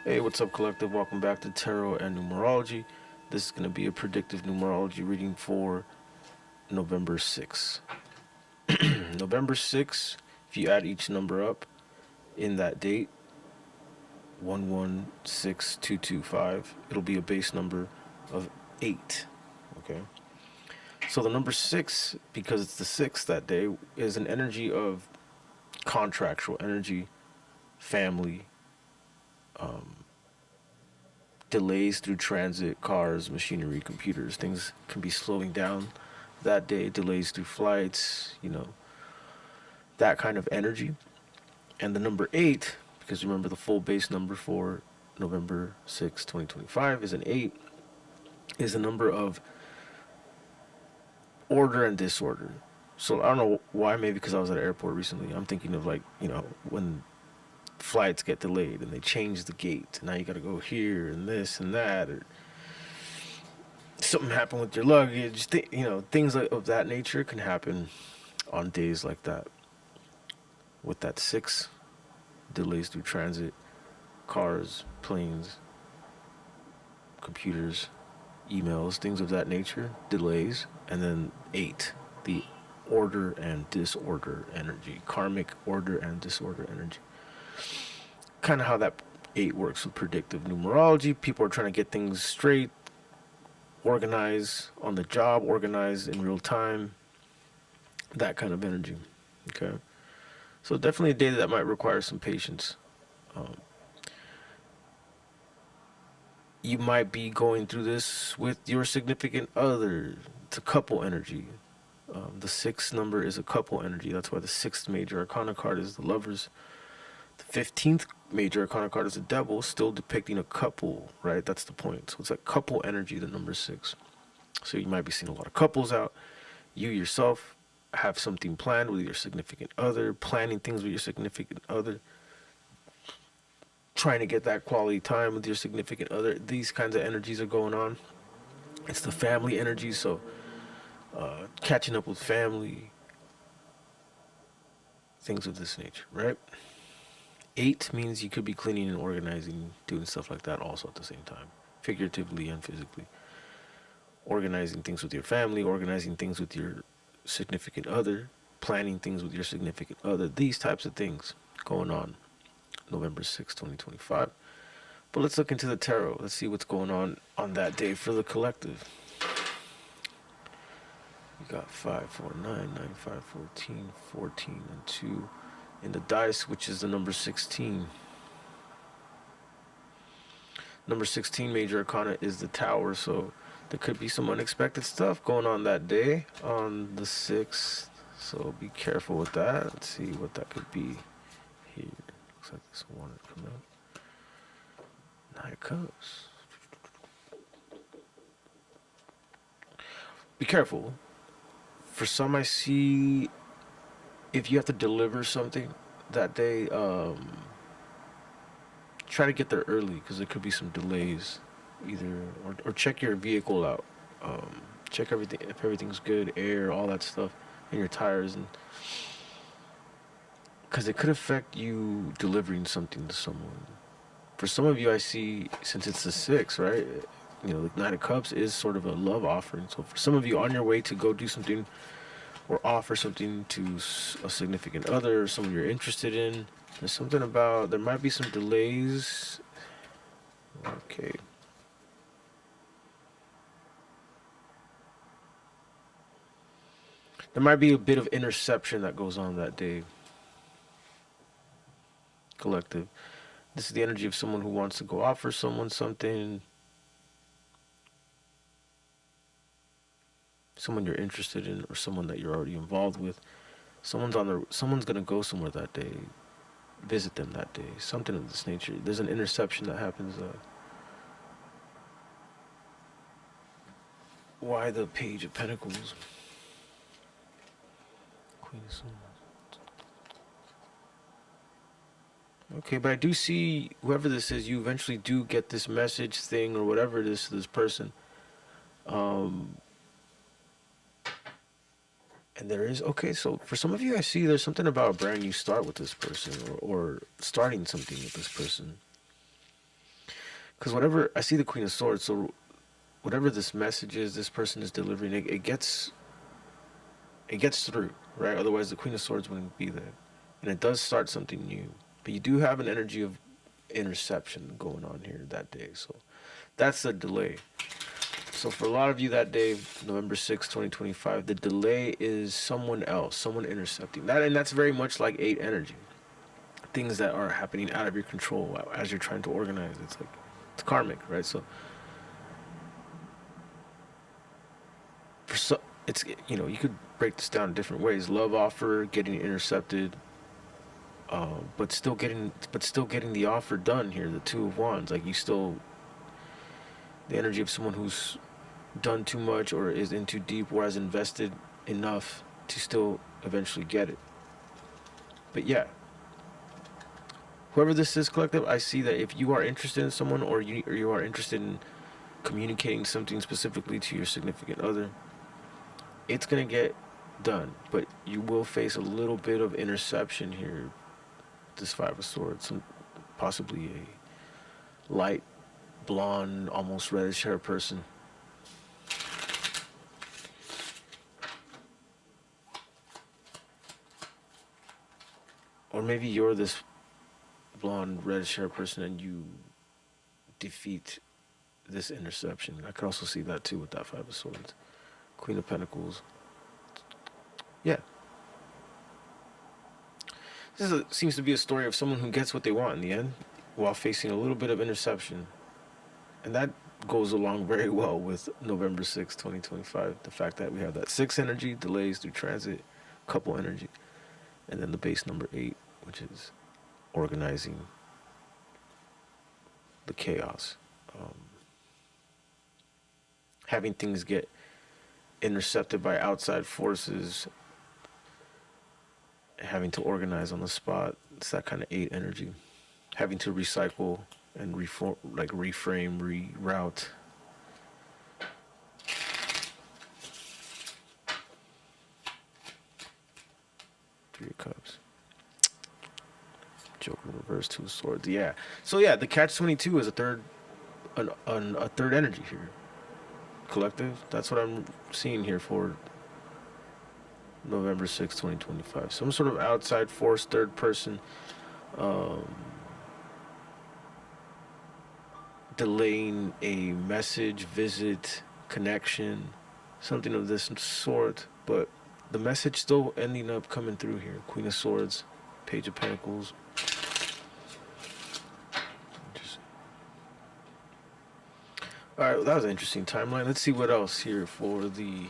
Hey, what's up, collective? Welcome back to Tarot and Numerology. This is going to be a predictive numerology reading for November 6th. November 6th, if you add each number up in that date, 116225, it'll be a base number of 8. Okay? So the number 6, because it's the 6th that day, is an energy of contractual energy, family, delays through transit, cars, machinery, computers. Things can be slowing down that day, delays through flights, that kind of energy. And the number 8, because remember the full base number for November 6, 2025 is an 8, is a number of order and disorder. So I don't know why, maybe because I was at an airport recently. I'm thinking of when flights get delayed and they change the gate. Now you got to go here and this and that, or something happened with your luggage. Things of that nature can happen on days like that. With that 6, delays through transit, cars, planes, computers, emails, things of that nature, delays. And then 8, the order and disorder energy, karmic order and disorder energy. Kind of how that 8 works with predictive numerology. People are trying to get things straight, organize on the job, organize in real time, that kind of energy. Okay, so definitely a day that might require some patience. You might be going through this with your significant other. It's a couple energy. The 6th number is a couple energy. That's why the 6th major arcana card is the Lovers. The 15th major arcana card is the Devil, still depicting a couple, right? That's the point. So it's like couple energy, the number 6. So you might be seeing a lot of couples out. You yourself have something planned with your significant other, planning things with your significant other, trying to get that quality time with your significant other. These kinds of energies are going on. It's the family energy, so catching up with family, things of this nature, right? 8 means you could be cleaning and organizing, doing stuff like that also at the same time, figuratively and physically. Organizing things with your family, organizing things with your significant other, planning things with your significant other, these types of things going on November 6, 2025. But let's look into the tarot. Let's see what's going on that day for the collective. You got 5, 4, 9, 9, 5, 14, 14, and 2 in the dice, which is the number 16. Number 16 major arcana is the Tower, so there could be some unexpected stuff going on that day on the 6th. So be careful with that. Let's see what that could be here. Looks like this one to come out. 9 of Cups. Be careful. For some, I see if you have to deliver something that day, try to get there early because there could be some delays. Either or check your vehicle out. Check everything if everything's good, air, all that stuff, and your tires, and because it could affect you delivering something to someone. For some of you, I see, since it's the 6, right? The 9 of Cups is sort of a love offering. So for some of you, on your way to go do something or offer something to a significant other or someone you're interested in, there's something about, there might be some delays. Okay. There might be a bit of interception that goes on that day. Collective. This is the energy of someone who wants to go offer someone something. Someone you're interested in or someone that you're already involved with. Someone's gonna go somewhere that day. Visit them that day. Something of this nature. There's an interception that happens. Why the Page of Pentacles? Queen of Swords. Okay, but I do see whoever this is, you eventually do get this message thing or whatever it is to this person. And there is, okay, so for some of you, I see there's something about a brand new start with this person or starting something with this person. Because whenever I see the Queen of Swords, so whatever this message is, this person is delivering, it gets through, right? Otherwise, the Queen of Swords wouldn't be there, and it does start something new. But you do have an energy of interception going on here that day, so that's the delay. So for a lot of you that day, November 6th, 2025, the delay is someone else, someone intercepting that, and that's very much like 8 energy. Things that are happening out of your control as you're trying to organize. It's like it's karmic, right? So for so it's, you could break this down in different ways. Love offer getting intercepted, but still getting the offer done here. The Two of Wands, like the energy of someone who's done too much or is in too deep or has invested enough to still eventually get it. But yeah, whoever this is, collective, I see that if you are interested in someone, or you are interested in communicating something specifically to your significant other, it's gonna get done. But you will face a little bit of interception here. This Five of Swords, possibly a light blonde, almost reddish hair person. Or maybe you're this blonde, reddish hair person and you defeat this interception. I could also see that too with that Five of Swords. Queen of Pentacles. Yeah. Seems to be a story of someone who gets what they want in the end while facing a little bit of interception. And that goes along very well with November 6th, 2025. The fact that we have that 6 energy, delays through transit, couple energy, and then the base number 8, which is organizing the chaos. Having things get intercepted by outside forces, having to organize on the spot. It's that kind of 8 energy. Having to recycle and reform, like reframe, reroute. Three of Cups. Joker reverse, 2 of Swords. Yeah. So yeah, the catch-22 is a third energy here. Collective. That's what I'm seeing here for November 6th, 2025. Some sort of outside force, third person, delaying a message, visit, connection, something of this sort. But the message still ending up coming through here. Queen of Swords, Page of Pentacles. Alright, well, that was an interesting timeline. Let's see what else here for the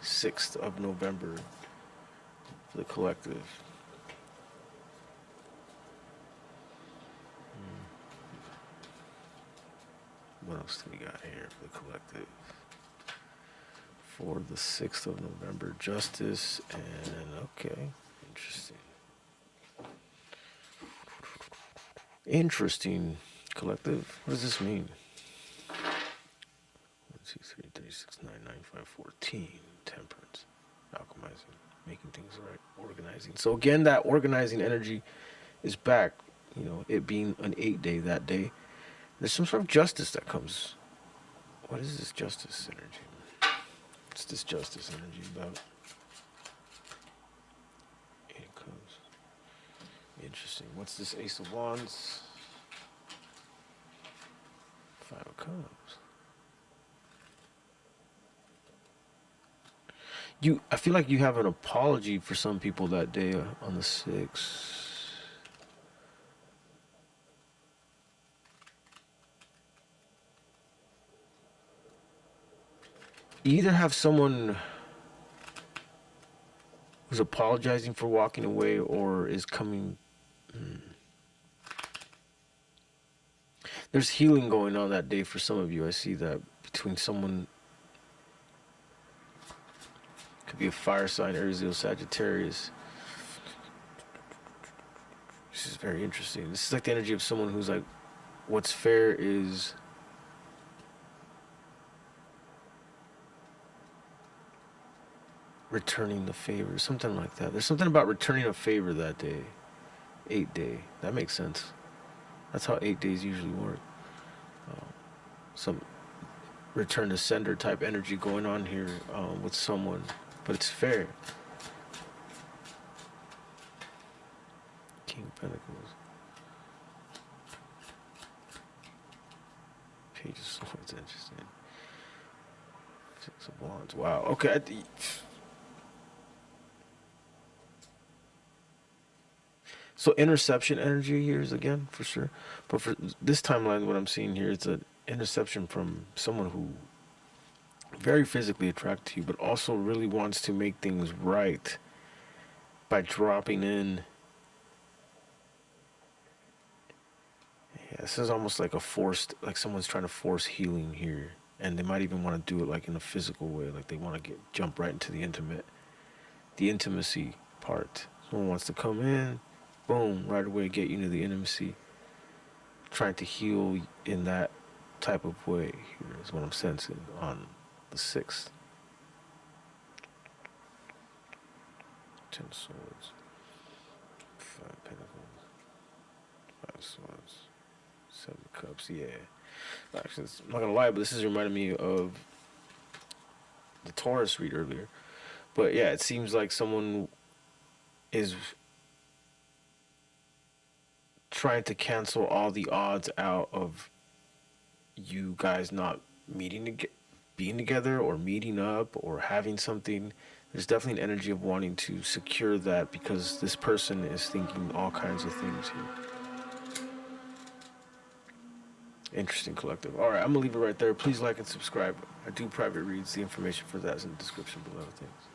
6th of November for the collective. What else do we got here for the collective? For the 6th of November, Justice and, okay, interesting. Interesting, collective. What does this mean? 1, 2, 3, 3, 6, 9, 9, 5, 14. Temperance. Alchemizing. Making things right. Organizing. So again, that organizing energy is back. It being an 8-day that day. There's some sort of justice that comes. What is this justice energy? What's this justice energy about? 8 of Cups. Interesting. What's this Ace of Wands? 5 of Cups. I feel like you have an apology for some people that day on the 6th. You either have someone who's apologizing for walking away or is coming. There's healing going on that day for some of you. I see that between someone. Could be a fire sign, Aries, Leo, Sagittarius. This is very interesting. This is like the energy of someone who's like, what's fair is returning the favor, something like that. There's something about returning a favor that day. 8 day. That makes sense. That's how 8 days usually work. some return to sender type energy going on here with someone, but it's fair. King of Pentacles, Page of Swords, interesting. Six of Wands. Wow. Okay. So interception energy here is again for sure, but for this timeline, what I'm seeing here is an interception from someone who very physically attracted to you, but also really wants to make things right by dropping in. Yeah, this is almost like a forced, like someone's trying to force healing here, and they might even want to do it like in a physical way, like they want to jump right into the intimacy part. Someone wants to come in, boom, right away get you into the intimacy, trying to heal in that type of way. Here is what I'm sensing on the 6th. 10 swords, 5 pentacles, 5 swords, 7 cups. Yeah, actually, I'm not gonna lie, but this is reminding me of the Taurus read earlier. But yeah, it seems like someone is trying to cancel all the odds out of you guys not meeting to being together or meeting up or having something. There's definitely an energy of wanting to secure that because this person is thinking all kinds of things here. Interesting, collective. All right, I'm gonna leave it right there. Please like and subscribe. I do private reads. The information for that is in the description below. Thanks.